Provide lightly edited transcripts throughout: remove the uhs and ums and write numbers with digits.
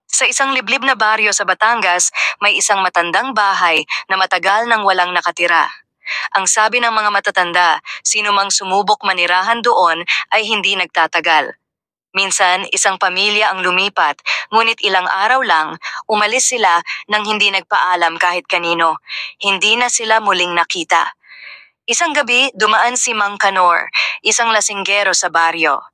Sa isang liblib na baryo sa Batangas, may isang matandang bahay na matagal nang walang nakatira. Ang sabi ng mga matatanda, sino mang sumubok manirahan doon ay hindi nagtatagal. Minsan, isang pamilya ang lumipat, ngunit ilang araw lang, umalis sila nang hindi nagpaalam kahit kanino. Hindi na sila muling nakita. Isang gabi, dumaan si Mang Kanor, isang lasinggero sa baryo.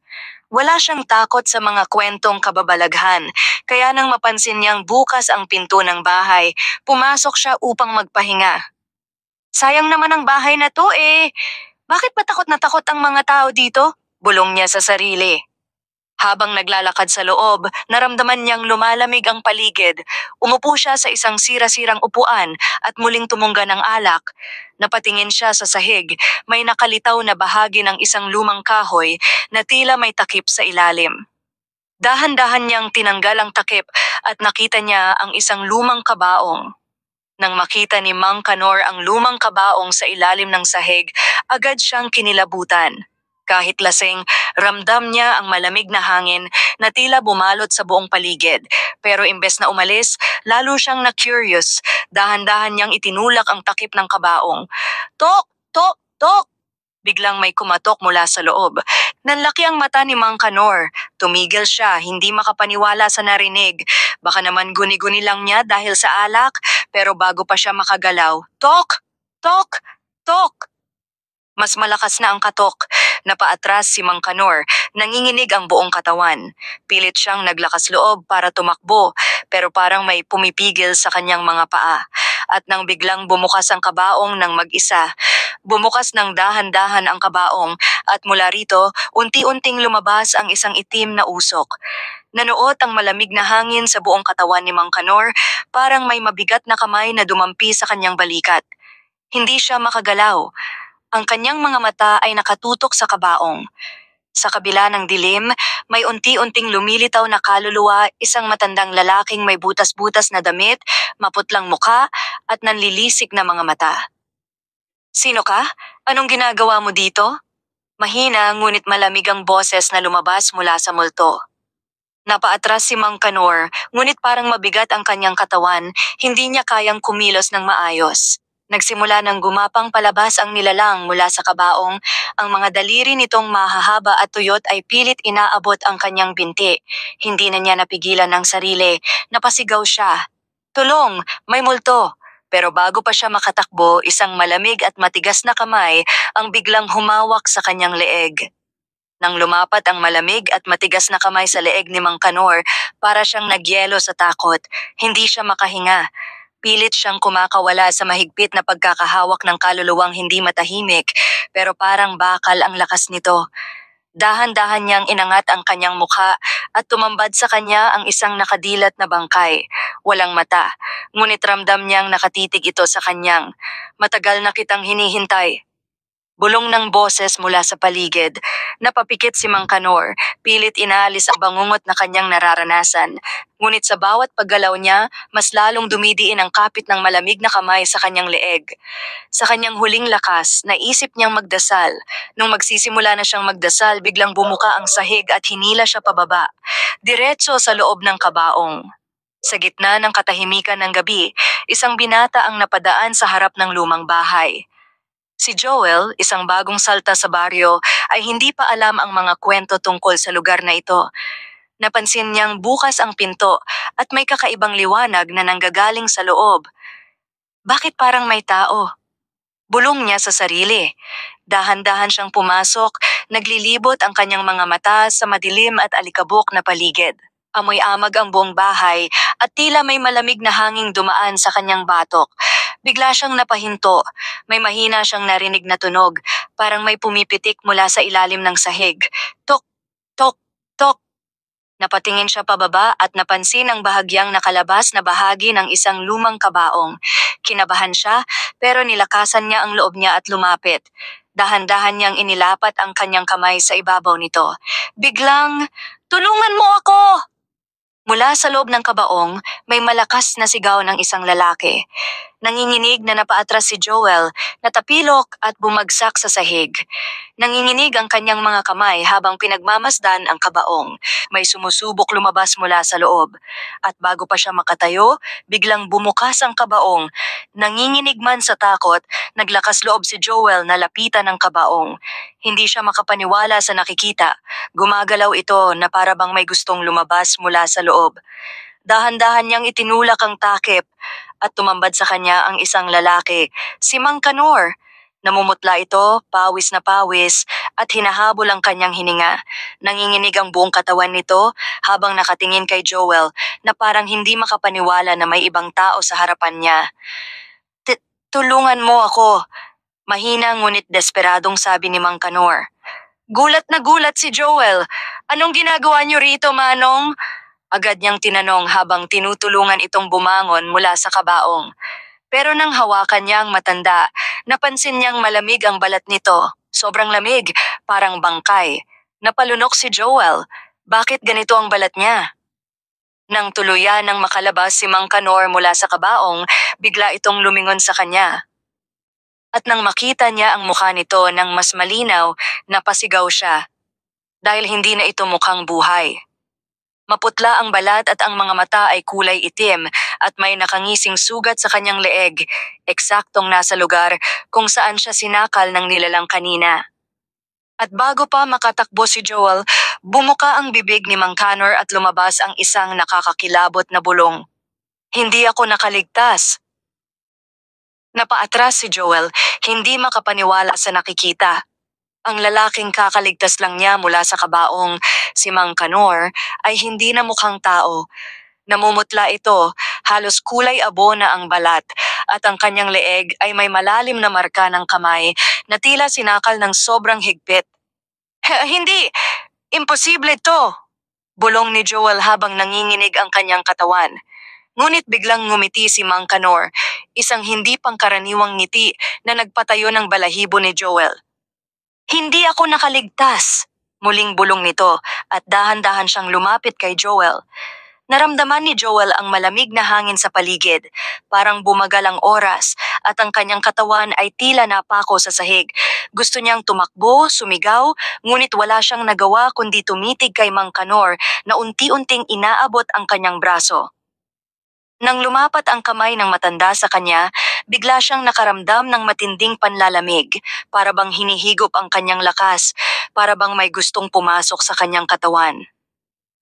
Wala siyang takot sa mga kwentong kababalaghan, kaya nang mapansin niyang bukas ang pinto ng bahay, pumasok siya upang magpahinga. Sayang naman ang bahay na to eh. Bakit ba takot na takot ang mga tao dito? Bulong niya sa sarili. Habang naglalakad sa loob, naramdaman niyang lumalamig ang paligid. Umupo siya sa isang sira-sirang upuan at muling tumungga ng alak. Napatingin siya sa sahig, may nakalitaw na bahagi ng isang lumang kahoy na tila may takip sa ilalim. Dahan-dahan niyang tinanggal ang takip at nakita niya ang isang lumang kabaong. Nang makita ni Mang Kanor ang lumang kabaong sa ilalim ng sahig, agad siyang kinilabutan. Kahit lasing, ramdam niya ang malamig na hangin na tila bumalot sa buong paligid. Pero imbes na umalis, lalo siyang na-curious. Dahan-dahan niyang itinulak ang takip ng kabaong. Tok! Tok! Tok! Biglang may kumatok mula sa loob. Nanlaki ang mata ni Mang Kanor. Tumigil siya, hindi makapaniwala sa narinig. Baka naman guni-guni lang niya dahil sa alak, pero bago pa siya makagalaw, Tok! Tok! Tok! Mas malakas na ang katok. Napaatras si Mang Kanor, nanginginig ang buong katawan. Pilit siyang naglakas loob para tumakbo, pero parang may pumipigil sa kanyang mga paa. At nang biglang bumukas ang kabaong ng mag-isa, bumukas ng dahan-dahan ang kabaong at mula rito, unti-unting lumabas ang isang itim na usok. Nanuot ang malamig na hangin sa buong katawan ni Mang Kanor, parang may mabigat na kamay na dumampi sa kanyang balikat. Hindi siya makagalaw. Ang kanyang mga mata ay nakatutok sa kabaong. Sa kabila ng dilim, may unti-unting lumilitaw na kaluluwa, isang matandang lalaking may butas-butas na damit, maputlang muka, at nanlilisik na mga mata. Sino ka? Anong ginagawa mo dito? Mahina ngunit malamig ang boses na lumabas mula sa multo. Napaatras si Mang Kanor, ngunit parang mabigat ang kanyang katawan, hindi niya kayang kumilos ng maayos. Nagsimula ng gumapang palabas ang nilalang mula sa kabaong, ang mga daliri nitong mahahaba at tuyot ay pilit inaabot ang kanyang binti. Hindi na niya napigilan ang sarili, napasigaw siya. Tulong! May multo! Pero bago pa siya makatakbo, isang malamig at matigas na kamay ang biglang humawak sa kanyang leeg. Nang lumapat ang malamig at matigas na kamay sa leeg ni Mang Kanor, para siyang nagyelo sa takot, hindi siya makahinga. Pilit siyang kumakawala sa mahigpit na pagkakahawak ng kaluluwang hindi matahimik, pero parang bakal ang lakas nito. Dahan-dahan niyang inangat ang kanyang mukha at tumambad sa kanya ang isang nakadilat na bangkay. Walang mata, ngunit ramdam niyang nakatitig ito sa kanyang. Matagal na kitang hinihintay. Bulong ng boses mula sa paligid. Napapikit si Mang Kanor, pilit inaalis ang bangungot na kanyang nararanasan. Ngunit sa bawat paggalaw niya, mas lalong dumidiin ang kapit ng malamig na kamay sa kanyang leeg. Sa kanyang huling lakas, naisip niyang magdasal. Nung magsisimula na siyang magdasal, biglang bumuka ang sahig at hinila siya pababa. Diretso sa loob ng kabaong. Sa gitna ng katahimikan ng gabi, isang binata ang napadaan sa harap ng lumang bahay. Si Joel, isang bagong salta sa baryo, ay hindi pa alam ang mga kwento tungkol sa lugar na ito. Napansin niyang bukas ang pinto at may kakaibang liwanag na nanggagaling sa loob. Bakit parang may tao? Bulong niya sa sarili. Dahan-dahan siyang pumasok, naglilibot ang kanyang mga mata sa madilim at alikabok na paligid. Amoy amag ang buong bahay at tila may malamig na hanging dumaan sa kanyang batok. Bigla siyang napahinto. May mahina siyang narinig na tunog, parang may pumipitik mula sa ilalim ng sahig. Tok, tok, tok. Napatingin siya pababa at napansin ang bahagyang nakalabas na bahagi ng isang lumang kabaong. Kinabahan siya, pero nilakasan niya ang loob niya at lumapit. Dahan-dahan niyang inilapat ang kanyang kamay sa ibabaw nito. Biglang, tulungan mo ako! Mula sa loob ng kabaong, may malakas na sigaw ng isang lalaki. Nanginginig na napaatras si Joel, natapilok at bumagsak sa sahig. Nanginginig ang kanyang mga kamay habang pinagmamasdan ang kabaong. May sumusubok lumabas mula sa loob. At bago pa siya makatayo, biglang bumukas ang kabaong. Nanginginig man sa takot, naglakas loob si Joel na lapitan ang kabaong. Hindi siya makapaniwala sa nakikita. Gumagalaw ito na para bang may gustong lumabas mula sa loob. Dahan-dahan niyang itinulak ang takip at tumambad sa kanya ang isang lalaki, si Mang Kanor. Namumutla ito, pawis na pawis, at hinahabol ang kanyang hininga. Nanginginig ang buong katawan nito habang nakatingin kay Joel na parang hindi makapaniwala na may ibang tao sa harapan niya. Tulungan mo ako, mahina ngunit desperadong sabi ni Mang Kanor. Gulat na gulat si Joel. Anong ginagawa niyo rito, Manong? Agad niyang tinanong habang tinutulungan itong bumangon mula sa kabaong. Pero nang hawakan niya ang matanda, napansin niyang malamig ang balat nito. Sobrang lamig, parang bangkay. Napalunok si Joel. Bakit ganito ang balat niya? Nang tuluyan nang makalabas si Mang Kanor mula sa kabaong, bigla itong lumingon sa kanya. At nang makita niya ang mukha nito ng mas malinaw, napasigaw siya. Dahil hindi na ito mukhang buhay. Maputla ang balat at ang mga mata ay kulay itim at may nakangising sugat sa kanyang leeg, eksaktong nasa lugar kung saan siya sinakal ng nilalang kanina. At bago pa makatakbo si Joel, bumuka ang bibig ni Mang Kanor at lumabas ang isang nakakakilabot na bulong. Hindi ako nakaligtas. Napaatras si Joel, hindi makapaniwala sa nakikita. Ang lalaking kakaligtas lang niya mula sa kabaong, si Mang Kanor, ay hindi na mukhang tao. Namumutla ito, halos kulay abo na ang balat, at ang kanyang leeg ay may malalim na marka ng kamay na tila sinakal ng sobrang higpit. Hindi! Imposible to! Bulong ni Joel habang nanginginig ang kanyang katawan. Ngunit biglang ngumiti si Mang Kanor, isang hindi pangkaraniwang ngiti na nagpatayo ng balahibo ni Joel. Hindi ako nakaligtas, muling bulong nito at dahan-dahan siyang lumapit kay Joel. Naramdaman ni Joel ang malamig na hangin sa paligid, parang bumagal ang oras at ang kanyang katawan ay tila napako sa sahig. Gusto niyang tumakbo, sumigaw, ngunit wala siyang nagawa kundi tumitig kay Mang Kanor na unti-unting inaabot ang kanyang braso. Nang lumapat ang kamay ng matanda sa kanya, bigla siyang nakaramdam ng matinding panlalamig, para bang hinihigop ang kanyang lakas, para bang may gustong pumasok sa kanyang katawan.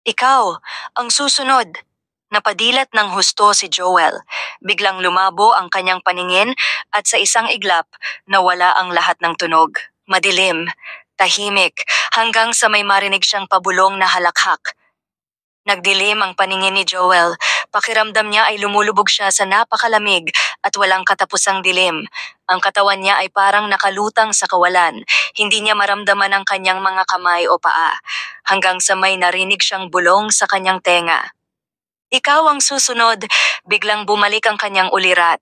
Ikaw, ang susunod. Napadilat ng husto si Joel. Biglang lumabo ang kanyang paningin at sa isang iglap, nawala ang lahat ng tunog. Madilim, tahimik, hanggang sa may marinig siyang pabulong na halakhak. Nagdilim ang paningin ni Joel. Pakiramdam niya ay lumulubog siya sa napakalamig at walang katapusang dilim. Ang katawan niya ay parang nakalutang sa kawalan. Hindi niya maramdaman ang kanyang mga kamay o paa. Hanggang sa may narinig siyang bulong sa kanyang tenga. Ikaw ang susunod, biglang bumalik ang kanyang ulirat.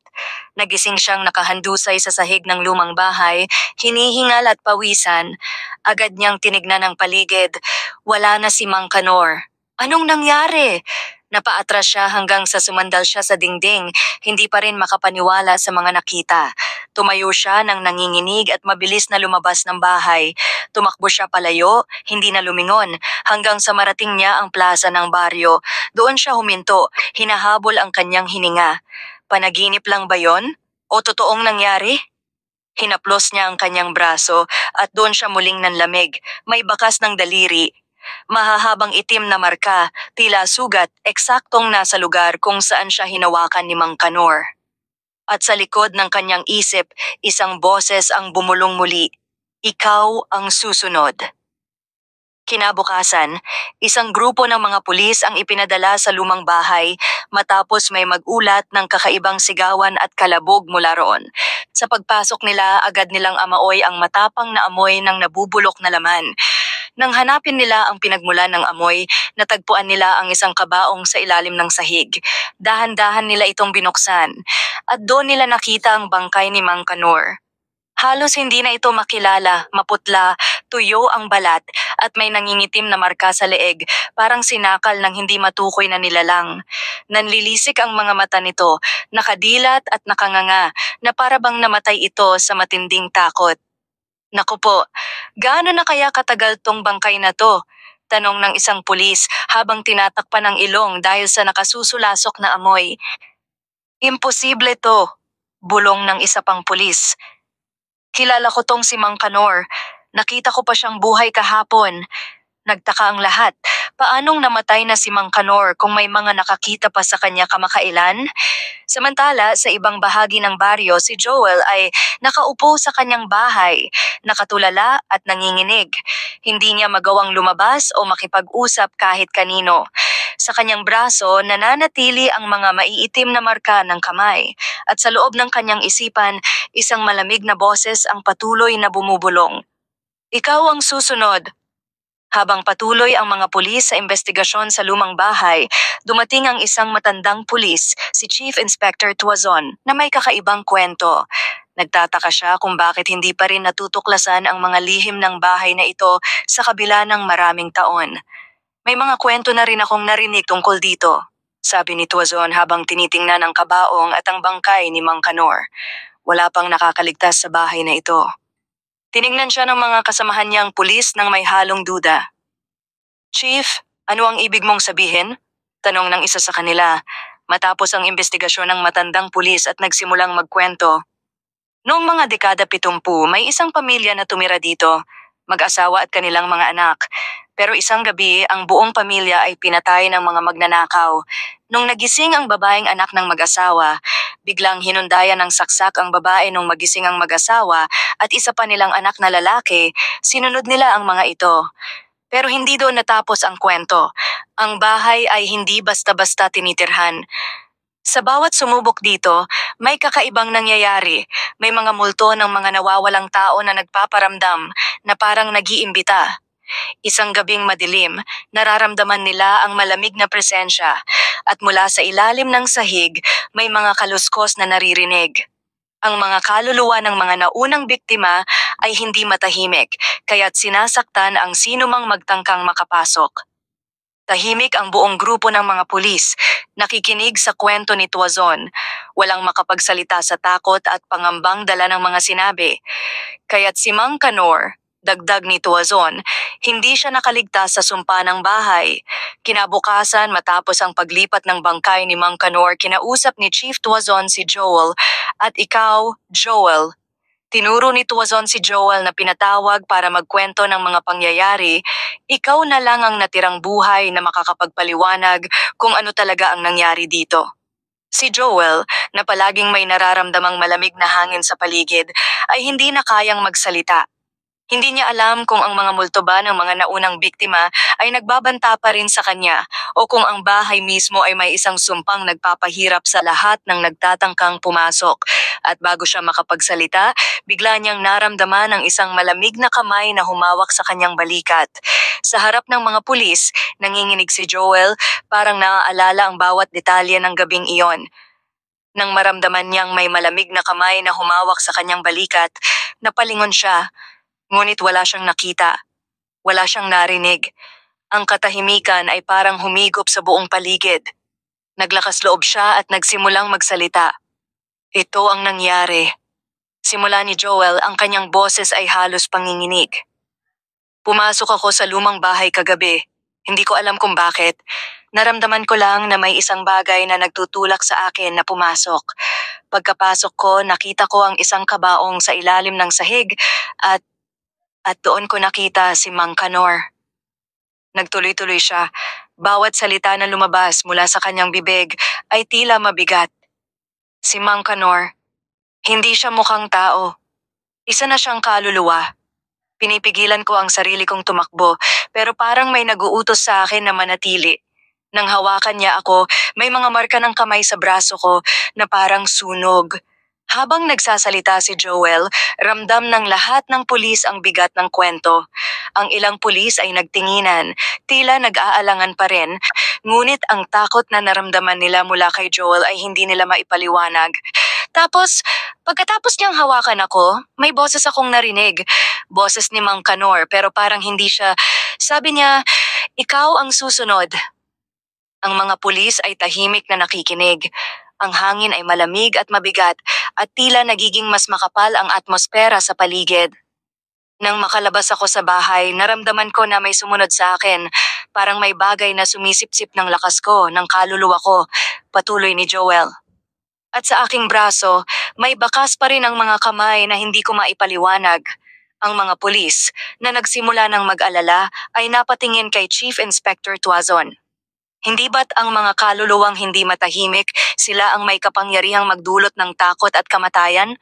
Nagising siyang nakahandusay sa sahig ng lumang bahay, hinihingal at pawisan. Agad niyang tinignan ang paligid. Wala na si Mang Kanor. Anong nangyari? Napaatras siya hanggang sa sumandal siya sa dingding, hindi pa rin makapaniwala sa mga nakita. Tumayo siya ng nanginginig at mabilis na lumabas ng bahay. Tumakbo siya palayo, hindi na lumingon, hanggang sa marating niya ang plaza ng baryo. Doon siya huminto, hinahabol ang kanyang hininga. Panaginip lang ba yon? O totoong nangyari? Hinaplos niya ang kanyang braso at doon siya muling nanlamig, may bakas ng daliri. Mahahabang itim na marka, tila sugat, eksaktong nasa lugar kung saan siya hinawakan ni Mang Kanor. At sa likod ng kanyang isip, isang boses ang bumulong muli, ikaw ang susunod. Kinabukasan, isang grupo ng mga pulis ang ipinadala sa lumang bahay matapos may mag-ulat ng kakaibang sigawan at kalabog mula roon. Sa pagpasok nila, agad nilang amaoy ang matapang na amoy ng nabubulok na laman. Nang hanapin nila ang pinagmulan ng amoy, natagpuan nila ang isang kabaong sa ilalim ng sahig. Dahan-dahan nila itong binuksan, at doon nila nakita ang bangkay ni Mang Kanor. Halos hindi na ito makilala, maputla, tuyo ang balat at may nangingitim na marka sa leeg, parang sinakal ng hindi matukoy na nilalang. Nanlilisik ang mga mata nito, nakadilat at nakanganga, na para bang namatay ito sa matinding takot. Naku po, gaano na kaya katagal tong bangkay na to? Tanong ng isang pulis habang tinatakpan ng ilong dahil sa nakasusulasok na amoy. Imposible to, bulong ng isa pang pulis. Kilala ko tong si Mang Kanor. Nakita ko pa siyang buhay kahapon. Nagtaka ang lahat. Paanong namatay na si Mang Kanor kung may mga nakakita pa sa kanya kamakailan? Samantala, sa ibang bahagi ng baryo, si Joel ay nakaupo sa kanyang bahay, nakatulala at nanginginig. Hindi niya magawang lumabas o makipag-usap kahit kanino. Sa kanyang braso, nananatili ang mga maiitim na marka ng kamay. At sa loob ng kanyang isipan, isang malamig na boses ang patuloy na bumubulong. Ikaw ang susunod. Habang patuloy ang mga pulis sa investigasyon sa lumang bahay, dumating ang isang matandang pulis, si Chief Inspector Tuazon, na may kakaibang kwento. Nagtataka siya kung bakit hindi pa rin natutuklasan ang mga lihim ng bahay na ito sa kabila ng maraming taon. May mga kwento na rin akong narinig tungkol dito, sabi ni Tuazon habang tinitingnan ang kabaong at ang bangkay ni Mang Kanor. Wala pang nakakaligtas sa bahay na ito. Tiningnan siya ng mga kasamahan niyang pulis nang may halong duda. Chief, ano ang ibig mong sabihin? Tanong ng isa sa kanila, matapos ang investigasyon ng matandang pulis at nagsimulang magkwento. Noong mga dekada 70, may isang pamilya na tumira dito, mag-asawa at kanilang mga anak. Pero isang gabi, ang buong pamilya ay pinatay ng mga magnanakaw. Nung nagising ang babaeng anak ng mag-asawa, biglang hinundayan ng saksak ang babae nung magising ang mag-asawa at isa pa nilang anak na lalaki, sinunod nila ang mga ito. Pero hindi doon natapos ang kwento. Ang bahay ay hindi basta-basta tinitirhan. Sa bawat sumubok dito, may kakaibang nangyayari. May mga multo ng mga nawawalang tao na nagpaparamdam na parang nag-iimbita. Isang gabing madilim, nararamdaman nila ang malamig na presensya at mula sa ilalim ng sahig, may mga kaluskos na naririnig. Ang mga kaluluwa ng mga naunang biktima ay hindi matahimik, kaya't sinasaktan ang sinumang magtangkang makapasok. Tahimik ang buong grupo ng mga pulis, nakikinig sa kwento ni Tuazon. Walang makapagsalita sa takot at pangambang dala ng mga sinabi. Kaya't si Mang Kanor, dagdag ni Tuazon, hindi siya nakaligtas sa sumpa ng bahay. Kinabukasan matapos ang paglipat ng bangkay ni Mang Kanor, kinausap ni Chief Tuazon si Joel, at ikaw, Joel. Tinuro ni Tuazon si Joel na pinatawag para magkwento ng mga pangyayari. Ikaw na lang ang natirang buhay na makakapagpaliwanag kung ano talaga ang nangyari dito. Si Joel, na palaging may nararamdamang malamig na hangin sa paligid, ay hindi na kayang magsalita. Hindi niya alam kung ang mga multo ba ng mga naunang biktima ay nagbabanta pa rin sa kanya o kung ang bahay mismo ay may isang sumpang nagpapahirap sa lahat ng nagtatangkang pumasok. At bago siya makapagsalita, bigla niyang naramdaman ang isang malamig na kamay na humawak sa kanyang balikat. Sa harap ng mga pulis, nanginginig si Joel, parang naaalala ang bawat detalye ng gabing iyon. Nang maramdaman niyang may malamig na kamay na humawak sa kanyang balikat, napalingon siya. Ngunit wala siyang nakita. Wala siyang narinig. Ang katahimikan ay parang humigop sa buong paligid. Naglakas loob siya at nagsimulang magsalita. Ito ang nangyari. Simula ni Joel, ang kanyang boses ay halos panginginig. Pumasok ako sa lumang bahay kagabi. Hindi ko alam kung bakit. Naramdaman ko lang na may isang bagay na nagtutulak sa akin na pumasok. Pagkapasok ko, nakita ko ang isang kabaong sa ilalim ng sahig at doon ko nakita si Mang Kanor. Nagtuloy-tuloy siya. Bawat salita na lumabas mula sa kanyang bibig ay tila mabigat. Si Mang Kanor, hindi siya mukhang tao. Isa na siyang kaluluwa. Pinipigilan ko ang sarili kong tumakbo, pero parang may naguutos sa akin na manatili. Nang hawakan niya ako, may mga marka ng kamay sa braso ko na parang sunog. Habang nagsasalita si Joel, ramdam ng lahat ng pulis ang bigat ng kwento. Ang ilang pulis ay nagtinginan, tila nag-aalangan pa rin, ngunit ang takot na naramdaman nila mula kay Joel ay hindi nila maipaliwanag. Tapos, pagkatapos niyang hawakan ako, may boses akong narinig. Boses ni Mang Kanor pero parang hindi siya. Sabi niya, ikaw ang susunod. Ang mga pulis ay tahimik na nakikinig. Ang hangin ay malamig at mabigat at tila nagiging mas makapal ang atmosfera sa paligid. Nang makalabas ako sa bahay, naramdaman ko na may sumunod sa akin. Parang may bagay na sumisipsip ng lakas ko, ng kaluluwa ko, patuloy ni Joel. At sa aking braso, may bakas pa rin ang mga kamay na hindi ko maipaliwanag. Ang mga pulis, na nagsimula ng mag-alala, ay napatingin kay Chief Inspector Tuazon. Hindi ba't ang mga kaluluwang hindi matahimik, sila ang may kapangyarihang magdulot ng takot at kamatayan?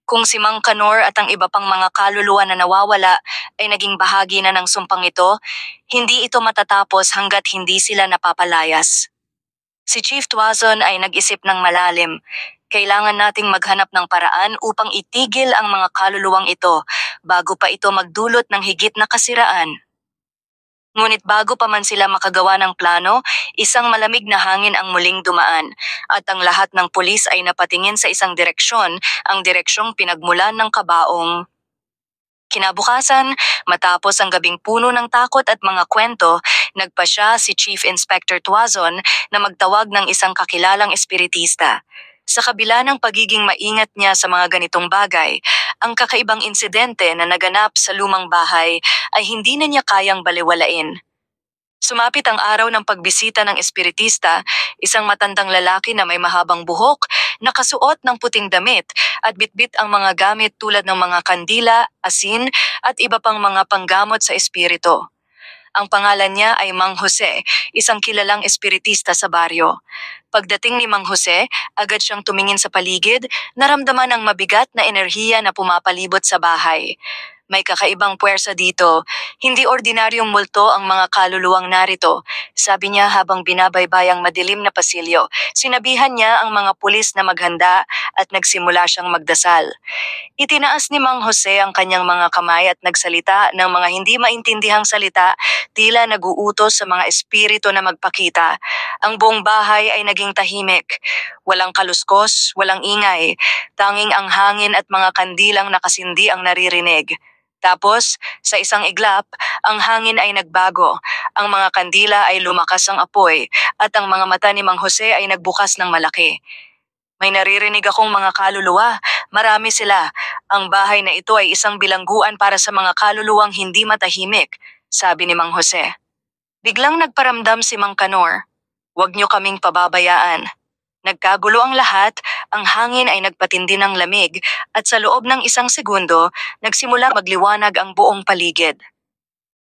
Kung si Mang Kanor at ang iba pang mga kaluluwa na nawawala ay naging bahagi na ng sumpang ito, hindi ito matatapos hanggat hindi sila napapalayas. Si Chief Tuazon ay nag-isip ng malalim. Kailangan nating maghanap ng paraan upang itigil ang mga kaluluwang ito bago pa ito magdulot ng higit na kasiraan. Ngunit bago pa man sila makagawa ng plano, isang malamig na hangin ang muling dumaan at ang lahat ng pulis ay napatingin sa isang direksyon, ang direksyong pinagmulan ng kabaong. Kinabukasan, matapos ang gabing puno ng takot at mga kwento, nagpasya si Chief Inspector Tuazon na magtawag ng isang kakilalang espiritista. Sa kabila ng pagiging maingat niya sa mga ganitong bagay, ang kakaibang insidente na naganap sa lumang bahay ay hindi na niya kayang baliwalain. Sumapit ang araw ng pagbisita ng espiritista, isang matandang lalaki na may mahabang buhok, nakasuot ng puting damit at bitbit ang mga gamit tulad ng mga kandila, asin at iba pang mga panggamot sa espiritu. Ang pangalan niya ay Mang Jose, isang kilalang espiritista sa baryo. Pagdating ni Mang Jose, agad siyang tumingin sa paligid, naramdaman ang mabigat na enerhiya na pumapalibot sa bahay. May kakaibang puwersa dito, hindi ordinaryong multo ang mga kaluluwang narito, sabi niya habang binabaybay ang madilim na pasilyo. Sinabihan niya ang mga pulis na maghanda at nagsimula siyang magdasal. Itinaas ni Mang Jose ang kanyang mga kamay at nagsalita ng mga hindi maintindihang salita, tila naguutos sa mga espiritu na magpakita. Ang buong bahay ay naging tahimik. Walang kaluskos, walang ingay. Tanging ang hangin at mga kandilang nakasindi ang naririnig. Tapos, sa isang iglap, ang hangin ay nagbago. Ang mga kandila ay lumakas ang apoy, at ang mga mata ni Mang Jose ay nagbukas ng malaki. May naririnig akong mga kaluluwa. Marami sila. Ang bahay na ito ay isang bilangguan para sa mga kaluluwang hindi matahimik, sabi ni Mang Jose. Biglang nagparamdam si Mang Kanor. Huwag niyo kaming pababayaan. Nagkagulo ang lahat, ang hangin ay nagpatindi ng lamig, at sa loob ng isang segundo, nagsimula magliwanag ang buong paligid.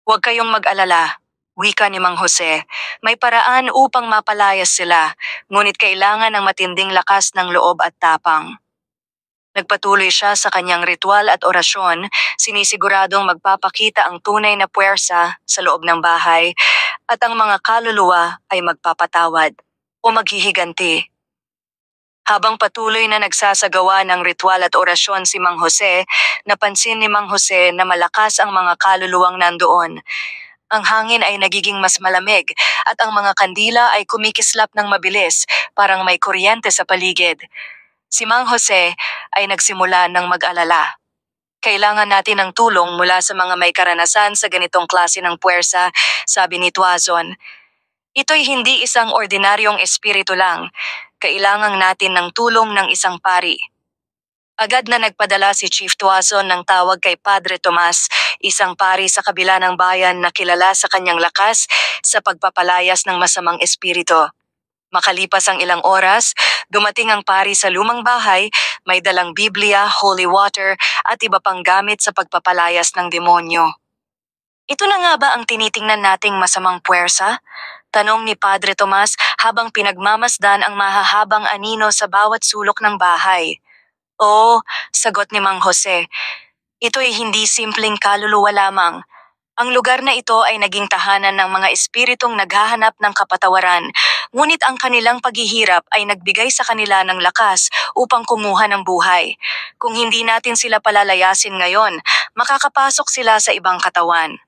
Huwag kayong mag-alala, wika ni Mang Jose. May paraan upang mapalayas sila, ngunit kailangan ng matinding lakas ng loob at tapang. Nagpatuloy siya sa kanyang ritual at orasyon, sinisiguradong magpapakita ang tunay na puwersa sa loob ng bahay, at ang mga kaluluwa ay magpapatawad o maghihiganti. Habang patuloy na nagsasagawa ng ritual at orasyon si Mang Jose, napansin ni Mang Jose na malakas ang mga kaluluwang nandoon. Ang hangin ay nagiging mas malamig at ang mga kandila ay kumikislap ng mabilis, parang may kuryente sa paligid. Si Mang Jose ay nagsimula ng mag-alala. Kailangan natin ng tulong mula sa mga may karanasan sa ganitong klase ng puwersa, sabi ni Tuazon. Ito'y hindi isang ordinaryong espiritu lang. Kailangan natin ng tulong ng isang pari. Agad na nagpadala si Chief Tuazon ng tawag kay Padre Tomas, isang pari sa kabila ng bayan na kilala sa kanyang lakas sa pagpapalayas ng masamang espiritu. Makalipas ang ilang oras, dumating ang pari sa lumang bahay, may dalang Biblia, holy water at iba pang gamit sa pagpapalayas ng demonyo. Ito na nga ba ang tinitingnan nating masamang puwersa? Tanong ni Padre Tomas habang pinagmamasdan ang mahahabang anino sa bawat sulok ng bahay. Oo, sagot ni Mang Jose. Ito'y hindi simpleng kaluluwa lamang. Ang lugar na ito ay naging tahanan ng mga espiritong naghahanap ng kapatawaran, ngunit ang kanilang paghihirap ay nagbigay sa kanila ng lakas upang kumuha ng buhay. Kung hindi natin sila palalayasin ngayon, makakapasok sila sa ibang katawan.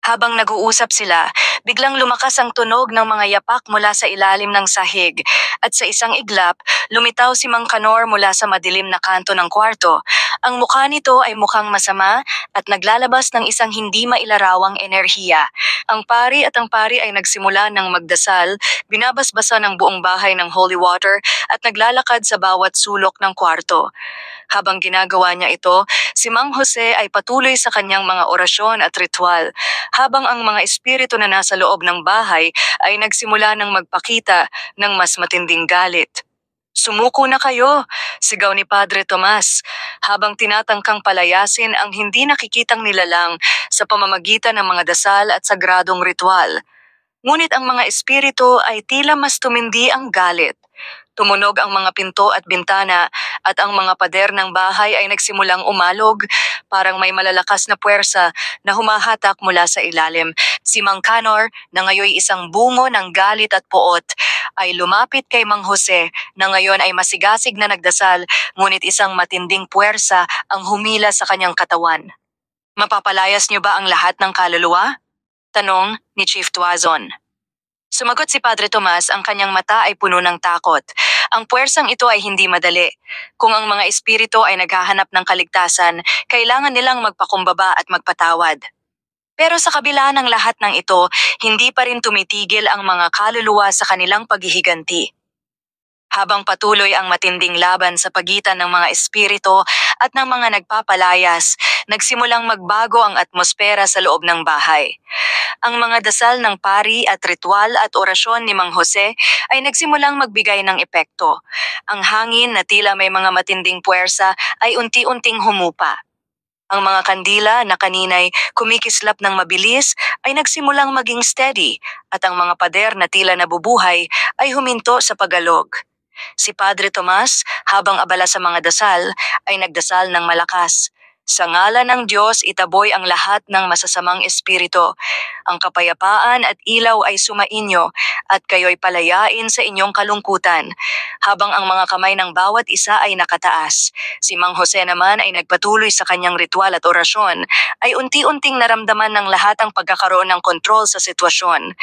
Habang nag-uusap sila, biglang lumakas ang tunog ng mga yapak mula sa ilalim ng sahig at sa isang iglap, lumitaw si Mang Kanor mula sa madilim na kanto ng kwarto. Ang mukha nito ay mukhang masama at naglalabas ng isang hindi mailarawang enerhiya. Ang pari ay nagsimula ng magdasal, binabasbasa ng buong bahay ng holy water at naglalakad sa bawat sulok ng kwarto. Habang ginagawa niya ito, si Mang Jose ay patuloy sa kanyang mga orasyon at ritual, habang ang mga espiritu na nasa loob ng bahay ay nagsimula ng magpakita ng mas matinding galit. Sumuko na kayo, sigaw ni Padre Tomas, habang tinatangkang palayasin ang hindi nakikitang nilalang sa pamamagitan ng mga dasal at sagradong ritual. Ngunit ang mga espiritu ay tila mas tumindi ang galit. Tumunog ang mga pinto at bintana at ang mga pader ng bahay ay nagsimulang umalog, parang may malalakas na puwersa na humahatak mula sa ilalim. Si Mang Kanor, na ngayon isang bungo ng galit at poot, ay lumapit kay Mang Jose, na ngayon ay masigasig na nagdasal, ngunit isang matinding puwersa ang humila sa kanyang katawan. Mapapalayas niyo ba ang lahat ng kaluluwa? Tanong ni Chief Tuazon. Sumagot si Padre Tomas, ang kanyang mata ay puno ng takot. Ang puwersang ito ay hindi madali. Kung ang mga espiritu ay naghahanap ng kaligtasan, kailangan nilang magpakumbaba at magpatawad. Pero sa kabila ng lahat ng ito, hindi pa rin tumitigil ang mga kaluluwa sa kanilang paghihiganti. Habang patuloy ang matinding laban sa pagitan ng mga espiritu at ng mga nagpapalayas, nagsimulang magbago ang atmosfera sa loob ng bahay. Ang mga dasal ng pari at ritual at orasyon ni Mang Jose ay nagsimulang magbigay ng epekto. Ang hangin na tila may mga matinding puwersa ay unti-unting humupa. Ang mga kandila na kanina'y kumikislap ng mabilis ay nagsimulang maging steady at ang mga pader na tila nabubuhay ay huminto sa pagalog. Si Padre Tomas, habang abala sa mga dasal, ay nagdasal ng malakas. Sa ngalan ng Diyos, itaboy ang lahat ng masasamang espiritu. Ang kapayapaan at ilaw ay sumainyo at kayo'y palayain sa inyong kalungkutan. Habang ang mga kamay ng bawat isa ay nakataas, si Mang Jose naman ay nagpatuloy sa kanyang ritual at orasyon, ay unti-unting naramdaman ng lahat ang pagkakaroon ng kontrol sa sitwasyon.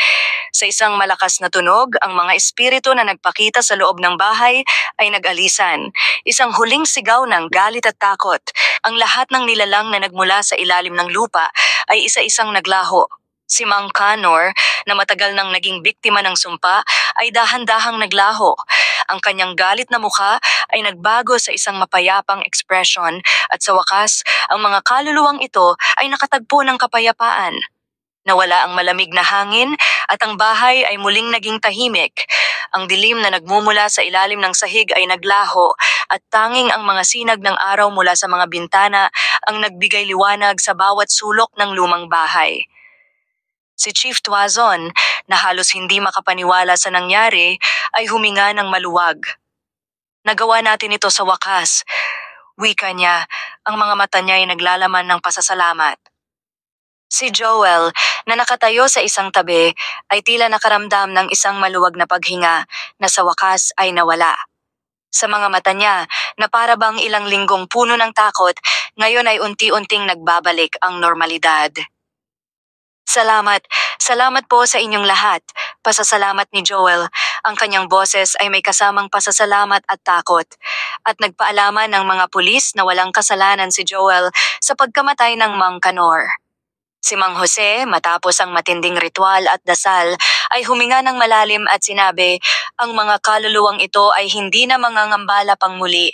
Sa isang malakas na tunog, ang mga espiritu na nagpakita sa loob ng bahay ay nag-alisan. Isang huling sigaw ng galit at takot. Ang lahat ng nilalang na nagmula sa ilalim ng lupa ay isa-isang naglaho. Si Mang Kanor, na matagal nang naging biktima ng sumpa, ay dahan-dahang naglaho. Ang kanyang galit na mukha ay nagbago sa isang mapayapang ekspresyon at sa wakas, ang mga kaluluwang ito ay nakatagpo ng kapayapaan. Nawala ang malamig na hangin at ang bahay ay muling naging tahimik. Ang dilim na nagmumula sa ilalim ng sahig ay naglaho at tanging ang mga sinag ng araw mula sa mga bintana ang nagbigay liwanag sa bawat sulok ng lumang bahay. Si Chief Tuazon, na halos hindi makapaniwala sa nangyari, ay huminga ng maluwag. Nagawa natin ito sa wakas. Wika niya, ang mga mata niya ay naglalaman ng pasasalamat. Si Joel, na nakatayo sa isang tabi, ay tila nakaramdam ng isang maluwag na paghinga na sa wakas ay nawala. Sa mga mata niya, na para bang ilang linggong puno ng takot, ngayon ay unti-unting nagbabalik ang normalidad. Salamat, salamat po sa inyong lahat. Pasasalamat ni Joel. Ang kanyang boses ay may kasamang pasasalamat at takot. At nagpaalaman ng mga pulis na walang kasalanan si Joel sa pagkamatay ng Mang Kanor. Si Mang Jose, matapos ang matinding ritual at dasal, ay huminga ng malalim at sinabi, ang mga kaluluwang ito ay hindi na mangangambala pang muli.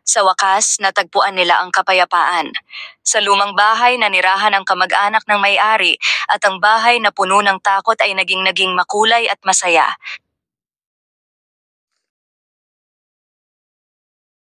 Sa wakas, natagpuan nila ang kapayapaan. Sa lumang bahay na nirahan ng kamag-anak ng may-ari at ang bahay na puno ng takot ay naging makulay at masaya.